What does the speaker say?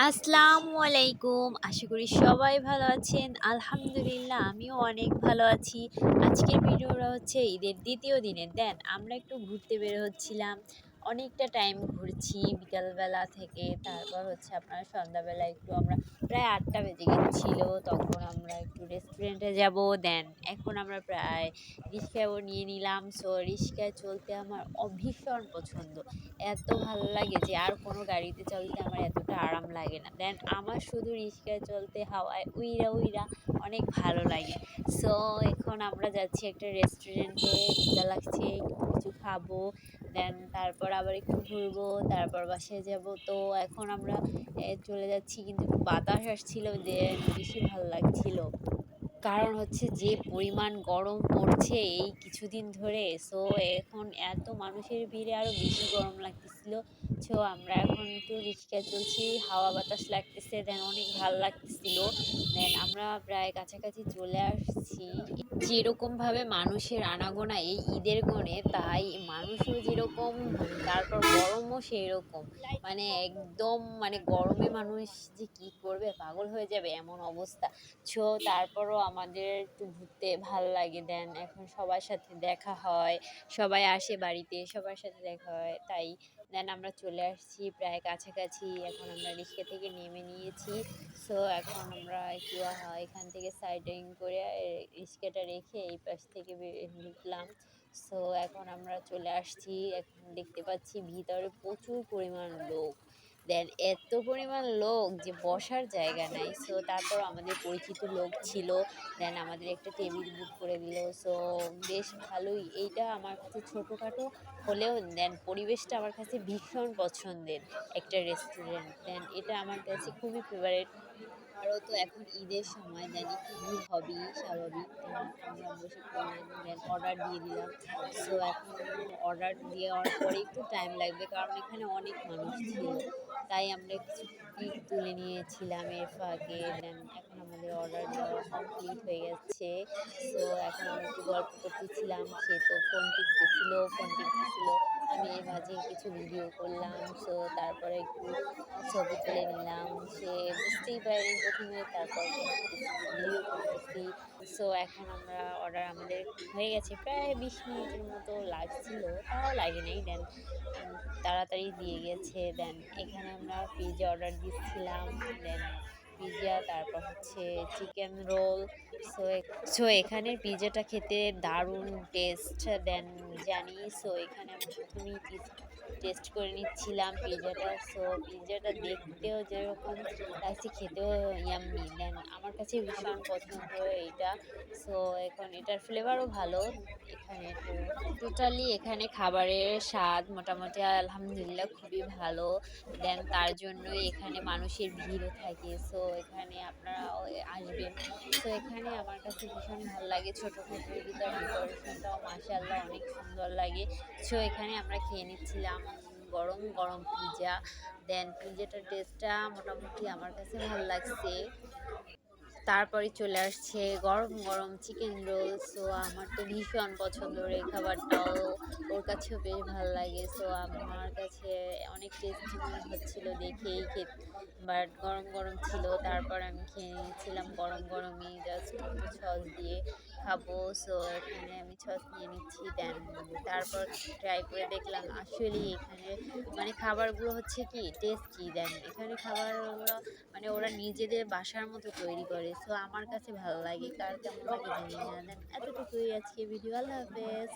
আসসালামু আলাইকুম। আশা করি সবাই ভালো আছেন। আলহামদুলিল্লাহ আমিও অনেক ভালো আছি। আজকের ভিডিওটা হচ্ছে ঈদের ২য় দিনের দেন আমরা একটু ঘুরতে বের হচ্ছিলাম। অনেকটা টাইম ঘুরছি বিকালবেলা থেকে। তারপর হচ্ছে আপনার সন্ধ্যাবেলা একটু আমরা প্রায় ৮টা বেজে গিয়েছিল। তখন আমরা একটু রেস্টুরেন্টে যাব। দেন এখন আমরা প্রায় রিক্সাও নিয়ে নিলাম। সো রিক্সায় চলতে আমার ভীষণ পছন্দ। এত ভালো লাগে যে আর কোনো গাড়িতে চলতে আমার এতটা আরাম লাগে না। দেন আমার শুধু রিক্সায় চলতে হাওয়ায় উইড়া, উইড়া অনেক ভালো লাগে। সো এখন আমরা যাচ্ছি একটা রেস্টুরেন্টে, ক্ষুধা লাগছে, একটু কিছু খাবো। দেন তারপর আবার একটু ঘুরবো, তারপর বাসায় যাবো। তো এখন আমরা চলে যাচ্ছি কিন্তু একটু বাতাস আসছিল দেন বেশি ভালো লাগছিল। কারণ হচ্ছে যে পরিমাণ গরম পড়ছে এই কিছুদিন ধরে, সো এখন এত মানুষের ভিড়ে আরো বেশি গরম লাগতেছিল। সো আমরা এখন একটু রিক্সায় চলছি, হাওয়া বাতাস লাগতেছে, দেন অনেক ভালো লাগতেছিল। দেন আমরা প্রায় কাছাকাছি চলে আসছি। যেরকম ভাবে মানুষের আনাগোনা এই ঈদের গণে, তাই মানুষও যেরকম, তারপর গরমও সেই রকম। মানে একদম মানে গরমে মানুষ যে কি করবে, পাগল হয়ে যাবে এমন অবস্থা। সো তারপরও আমাদের একটু ঘুরতে ভাল লাগে। দেন এখন সবার সাথে দেখা হয়, সবাই আসে বাড়িতে, সবার সাথে দেখা হয়, তাই দেন আমরা চলে আসছি প্রায় কাছাকাছি। এখন আমরা রিক্সা থেকে নেমে নিয়েছি। সো এখন আমরা একটু এখান থেকে সাইডিং করে রিক্সাটা রেখে এই পাশ থেকে ঢুকলাম। সো এখন আমরা চলে আসছি। এখন দেখতে পাচ্ছি ভিতরে প্রচুর পরিমাণ লোক। দেন এত পরিমাণ লোক যে বসার জায়গা নাই। সো তারপর আমাদের পরিচিত লোক ছিল। দেন আমাদের একটা টেবিল বুক করে দিল। সো বেশ ভালোই। এইটা আমার কাছে ছোটোখাটো হলেও দেন পরিবেশটা আমার কাছে ভীষণ পছন্দের একটা রেস্টুরেন্ট। দেন এটা আমার কাছে খুবই ফেভারিট। আরও তো এখন ঈদের সময় দেন একটু ভিড় হবেই স্বাভাবিক। দেন আমরা বসে পড়লাম, দেন অর্ডার দিয়ে দিলাম। সো এখন অর্ডার দেওয়ার পরে একটু টাইম লাগবে কারণ এখানে অনেক মানুষ ছিল, তাই আমরা কিছু পিক তুলে নিয়েছিলাম এর ফাঁকে। দেন এখন আমাদের অর্ডার দেওয়া কমপ্লিট হয়ে গেছে। সো এখন আমরা একটু গল্প করতেছিলাম, সে তো ফোন টিপতেছিল, আমি এর মাঝে কিছু ভিডিও করলাম। সো তারপরে একটু ছবি তুলে নিলাম। সে বুঝতেই পারেনি প্রথমে, তারপর বলতেছি যে ভিডিও করতেছি। সো এখন আমরা অর্ডার আমাদের হয়ে গেছে, প্রায় ২০ মিনিটের মতো লাগছিল, তাও লাগে নাই। দেন তাড়াতাড়ি দিয়ে গেছে। দেন এখানে আমরা পিৎজা অর্ডার দিচ্ছিলাম। দেন পিৎজা, তারপর হচ্ছে চিকেন রোল। সো এখানের পিৎজাটা খেতে দারুণ টেস্ট দেন জানি। সো এখানে আমরা প্রথমেই টেস্ট করে নিচ্ছিলাম পিৎজাটা। সো পিৎজাটা দেখতেও যেরকম লাগছে, খেতেও ইয়াম্মি। দেন আমার কাছে ভীষণ পছন্দ এইটা। সো এখন এটার ফ্লেভারও ভালো এখানে। তো টোটালি এখানে খাবারের স্বাদ মোটামুটি আলহামদুলিল্লাহ খুবই ভালো। দেন তার জন্যই এখানে মানুষের ভিড়ও থাকে। সো এখানে আপনারাও আসবেন। সো এখানে আমার কাছে ভীষণ ভালো লাগে, ছোটোখাটোর ভিতর ডেকোরেশনটাও মাশাআল্লাহ অনেক সুন্দর লাগে। সো এখানে আমরা খেয়ে নিচ্ছিলাম গরম গরম পিৎজা। দেন পিৎজাটার টেস্টটা মোটামুটি আমার কাছে ভালো লাগছে। তারপরে চলে আসছে গরম গরম চিকেন রোল। সো আমার তো ভীষণ পছন্দের এই খাবারটাও, ওর কাছেও বেশ ভালো লাগে। সো আমার কাছে অনেক টেস্টি মনে হচ্ছিল দেখেই বাট গরম গরম ছিল। তারপর আমি খেয়ে নিয়েছিলাম গরম গরমই, জাস্ট একটু সস দিয়ে খাবো। সো এখানে আমি সস নিয়ে নিচ্ছি। দেন তারপর ট্রাই করে দেখলাম আসলেই এখানে মানে খাবারগুলো হচ্ছে কি টেস্টি। দেন এখানে খাবারগুলো মানে ওরা নিজেদের বাসার মতো তৈরি করে। সো আমার কাছে ভালো লাগে, কার কেমন লাগে জানি না। দেন এতটুকুই আজকে ভিডিও। আল্লাহ হাফেজ।